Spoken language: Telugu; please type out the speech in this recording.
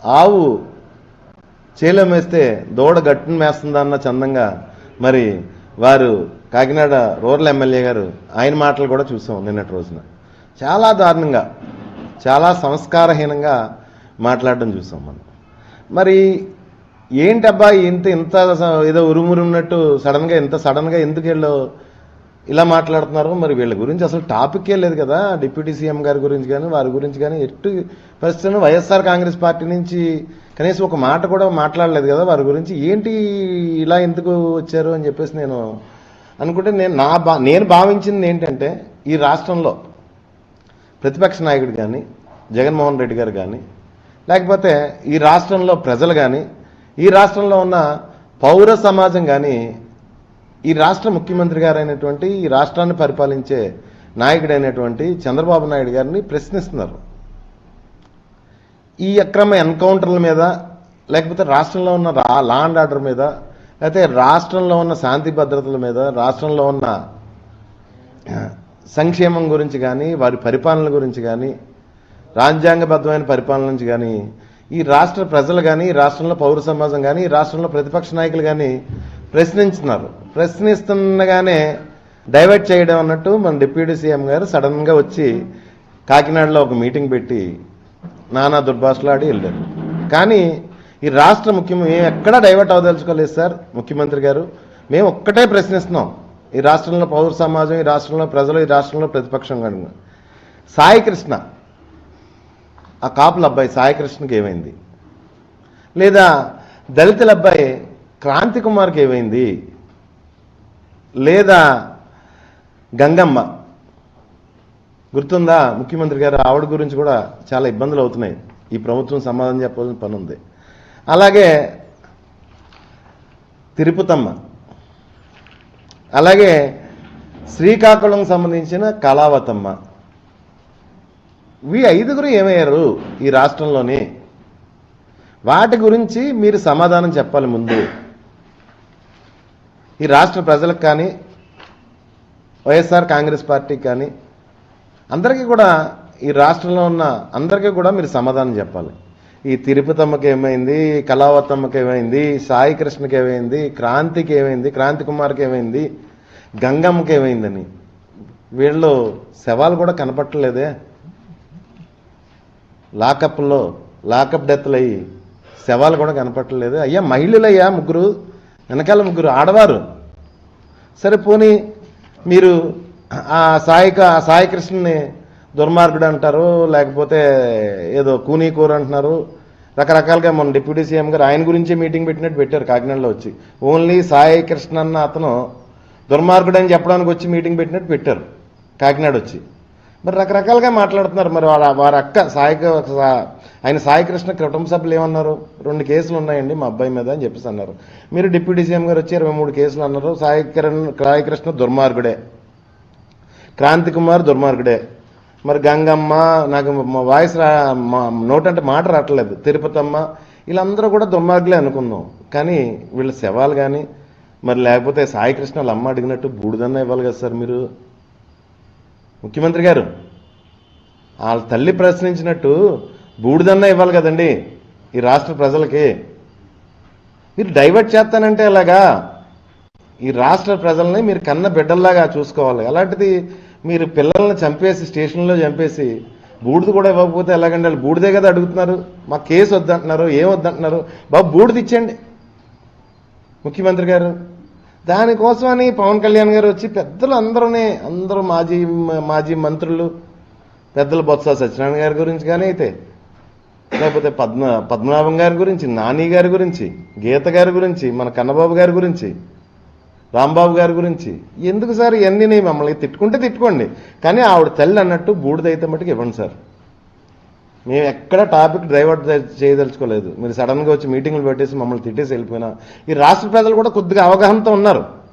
ఆవు చేలో మేస్తే దూడ గట్టును మేస్తుందన్న చందంగా మరి వారు కాకినాడ రూరల్ ఎమ్మెల్యే గారు ఆయన మాటలు కూడా చూసాం నిన్నటి రోజున. చాలా దారుణంగా, చాలా సంస్కారహీనంగా మాట్లాడడం చూసాం మనం. మరి ఏంటబ్బా ఇంత ఏదో ఉరుమురున్నట్టు సడన్గా ఎందుకు వీళ్ళు ఇలా మాట్లాడుతున్నారు? మరి వీళ్ళ గురించి అసలు టాపిక్కే లేదు కదా. డిప్యూటీ సీఎం గారి గురించి కానీ వారి గురించి కానీ ఎట్టి పరిస్థితుల్లో వైఎస్ఆర్ కాంగ్రెస్ పార్టీ నుంచి కనీసం ఒక మాట కూడా మాట్లాడలేదు కదా వారి గురించి. ఏంటి ఇలా ఎందుకు వచ్చారు అని చెప్పేసి నేను అనుకుంటే, నేను భావించింది ఏంటంటే, ఈ రాష్ట్రంలో ప్రతిపక్ష నాయకుడు కానీ జగన్మోహన్ రెడ్డి గారు కానీ, లేకపోతే ఈ రాష్ట్రంలో ప్రజలు కానీ, ఈ రాష్ట్రంలో ఉన్న పౌర సమాజం కానీ ఈ రాష్ట్ర ముఖ్యమంత్రి గారు అయినటువంటి, ఈ రాష్ట్రాన్ని పరిపాలించే నాయకుడైనటువంటి చంద్రబాబు నాయుడు గారిని ప్రశ్నిస్తున్నారు. ఈ అక్రమ ఎన్కౌంటర్ల మీద, లేకపోతే రాష్ట్రంలో ఉన్న లా అండ్ ఆర్డర్ మీద, లేకపోతే రాష్ట్రంలో ఉన్న శాంతి భద్రతల మీద, రాష్ట్రంలో ఉన్న సంక్షేమం గురించి కానీ, వారి పరిపాలన గురించి కానీ, రాజ్యాంగబద్ధమైన పరిపాలన నుంచి కానీ ఈ రాష్ట్ర ప్రజలు కానీ, ఈ రాష్ట్రంలో పౌర సమాజం కానీ, ఈ రాష్ట్రంలో ప్రతిపక్ష నాయకులు కానీ ప్రశ్నిస్తుండగానే డైవర్ట్ చేయడం అన్నట్టు మన డిప్యూటీ సీఎం గారు సడన్గా వచ్చి కాకినాడలో ఒక మీటింగ్ పెట్టి నానా దుర్భాషలాడి వెళ్ళారు. కానీ ఈ రాష్ట్ర మేము ఎక్కడా డైవర్ట్ అవదలుచుకోలేదు సార్. ముఖ్యమంత్రి గారు, మేము ఒక్కటే ప్రశ్నిస్తున్నాం. ఈ రాష్ట్రంలో పౌర సమాజం, ఈ రాష్ట్రంలో ప్రజలు, ఈ రాష్ట్రంలో ప్రతిపక్షం కానీ, సాయి కృష్ణ, ఆ కాపుల అబ్బాయి సాయి కృష్ణకి ఏమైంది? లేదా దళితుల అబ్బాయి క్రాంతి కుమార్కి ఏమైంది? లేదా గంగమ్మ గుర్తుందా ముఖ్యమంత్రి గారు? ఆవిడ గురించి కూడా చాలా ఇబ్బందులు అవుతున్నాయి. ఈ ప్రభుత్వం సమాధానం చెప్పాల్సిన పని ఉంది. అలాగే తిరుపతమ్మ, అలాగే శ్రీకాకుళం సంబంధించిన కళావతమ్మ, ఈ 5గురు ఏమయ్యారు ఈ రాష్ట్రంలోని? వాటి గురించి మీరు సమాధానం చెప్పాలి ముందు. ఈ రాష్ట్ర ప్రజలకు కానీ, వైఎస్ఆర్ కాంగ్రెస్ పార్టీకి కానీ, అందరికీ కూడా, ఈ రాష్ట్రంలో ఉన్న అందరికీ కూడా మీరు సమాధానం చెప్పాలి. ఈ తిరుపతమ్మకి ఏమైంది, కళావతమ్మకి ఏమైంది, సాయి కృష్ణకి ఏమైంది, క్రాంతికి ఏమైంది, క్రాంతి కుమార్కి ఏమైంది, గంగమ్మకి ఏమైందని వీళ్ళు శవాలు కూడా కనపట్టలేదే. లాకప్ డెత్లు అయ్యి శవాలు కూడా కనపట్టలేదు. అయ్యా మహిళలయ్యా, ముగ్గురు వెనకాల ముగ్గురు ఆడవారు. సరే పోనీ మీరు ఆ సాయి కృష్ణని దుర్మార్గుడు అంటారు, లేకపోతే ఏదో కూర అంటున్నారు, రకరకాలుగా మన డిప్యూటీ సీఎం గారు ఆయన గురించే మీటింగ్ పెట్టినట్టు పెట్టారు కాకినాడలో వచ్చి. ఓన్లీ సాయి కృష్ణ అన్న అతను దుర్మార్గుడు అని చెప్పడానికి వచ్చి మీటింగ్ పెట్టినట్టు పెట్టారు కాకినాడ వచ్చి. మరి రకరకాలుగా మాట్లాడుతున్నారు. మరి వారి అక్క ఆయన సాయి కృష్ణ కుటుంబ సభ్యులు ఏమన్నారు? 2 కేసులు ఉన్నాయండి మా అబ్బాయి మీద అని చెప్పేసి అన్నారు. మీరు డిప్యూటీ సీఎం గారు వచ్చి 23 కేసులు అన్నారు. సాయి కృష్ణ దుర్మార్గుడే, క్రాంతి కుమార్ దుర్మార్గుడే, మరి గంగమ్మ, నాకు వాయిస్ నోటంటే మాట రావట్లేదు, తిరుపతమ్మ, వీళ్ళందరూ కూడా దుర్మార్గులే అనుకుందాం. కానీ వీళ్ళ శవాలు కానీ, మరి లేకపోతే సాయి కృష్ణ వాళ్ళ అమ్మ అడిగినట్టు బూడిదన్నా ఇవ్వాలి కదా సార్ మీరు ముఖ్యమంత్రి గారు. వాళ్ళ తల్లి ప్రశ్నించినట్టు బూడిదన్నా ఇవ్వాలి కదండి ఈ రాష్ట్ర ప్రజలకి. మీరు డైవర్ట్ చేస్తానంటే ఎలాగా? ఈ రాష్ట్ర ప్రజల్ని మీరు కన్న బిడ్డల్లాగా చూసుకోవాలి. అలాంటిది మీరు పిల్లల్ని చంపేసి, స్టేషన్లో చంపేసి బూడిద కూడా ఇవ్వకపోతే ఎలాగండి? వాళ్ళు బూడిదే కదా అడుగుతున్నారు. మా కేసు వద్దంటున్నారు, ఏం వద్దంటున్నారు? బాబు బూడిద ఇచ్చండి ముఖ్యమంత్రి గారు. దానికోసమని పవన్ కళ్యాణ్ గారు వచ్చి పెద్దలు అందరూ మాజీ మంత్రులు, పెద్దలు బొత్స సత్యనారాయణ గారి గురించి కానీ అయితే, లేకపోతే పద్మనాభం గారి గురించి, నాని గారి గురించి, గీత గారి గురించి, మన కన్నబాబు గారి గురించి, రాంబాబు గారి గురించి, ఎందుకు సార్ ఇవన్నీ? మమ్మల్ని తిట్టుకుంటే తిట్టుకోండి, కానీ ఆవిడ తల్లి అన్నట్టు బూడిదైతే మట్టుకు ఇవ్వండి సార్. మేము ఎక్కడ టాపిక్ డైవర్ట్ చేయదలుచుకోలేదు. మీరు సడన్గా వచ్చి మీటింగ్లు పెట్టేసి మమ్మల్ని తిట్టేసి వెళ్ళిపోయినా ఈ రాష్ట్ర ప్రజలు కూడా కొద్దిగా అవగాహనతో ఉన్నారు.